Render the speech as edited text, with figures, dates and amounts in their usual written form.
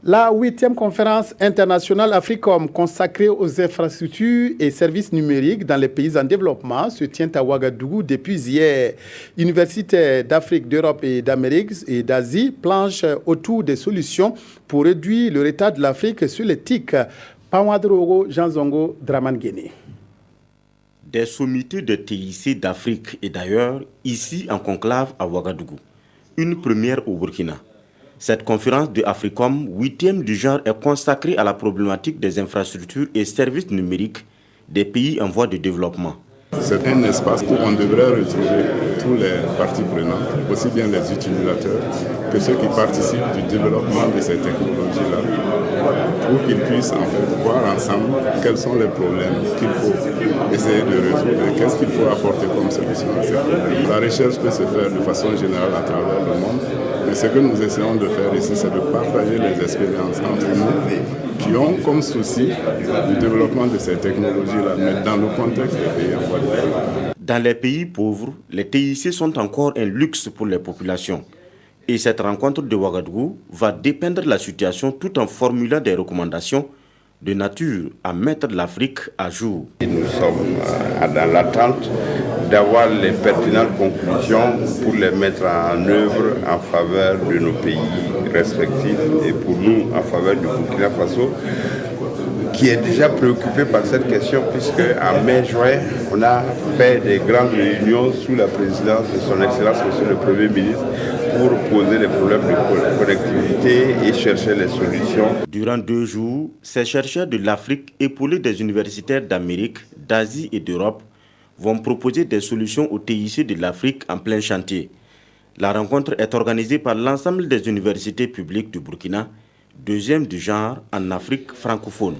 La 8e conférence internationale Africom consacrée aux infrastructures et services numériques dans les pays en développement se tient à Ouagadougou depuis hier. Universitaires d'Afrique, d'Europe et d'Amérique et d'Asie planchent autour des solutions pour réduire le retard de l'Afrique sur les TIC. Pawadrogo, Jean Zongo, Draman Guéné. Des sommités de TIC d'Afrique et d'ailleurs, ici en conclave à Ouagadougou. Une première au Burkina. Cette conférence de Africom, 8e du genre, est consacrée à la problématique des infrastructures et services numériques des pays en voie de développement. C'est un espace où on devrait retrouver tous les parties prenantes, aussi bien les utilisateurs que ceux qui participent du développement de ces technologies-là, pour qu'ils puissent en fait voir ensemble quels sont les problèmes qu'il faut essayer de résoudre et qu'est-ce qu'il faut apporter comme solution à ces problèmes. La recherche peut se faire de façon générale à travers le monde, mais ce que nous essayons de faire ici, c'est de partager les expériences entre nous qui ont comme souci le développement de ces technologies-là, mais dans le contexte des pays en voie de développement. Dans les pays pauvres, les TIC sont encore un luxe pour les populations. Et cette rencontre de Ouagadougou va dépeindre la situation tout en formulant des recommandations de nature à mettre l'Afrique à jour. Nous sommes dans l'attente d'avoir les pertinentes conclusions pour les mettre en œuvre en faveur de nos pays respectifs et pour nous en faveur du Burkina Faso, qui est déjà préoccupé par cette question puisque en mai-juin, on a fait des grandes réunions sous la présidence de son Excellence Monsieur le Premier ministre pour poser les problèmes de connectivité et chercher les solutions. Durant 2 jours, ces chercheurs de l'Afrique, épaulés des universitaires d'Amérique, d'Asie et d'Europe, vont proposer des solutions aux TIC de l'Afrique en plein chantier. La rencontre est organisée par l'ensemble des universités publiques du Burkina, 2e du genre en Afrique francophone.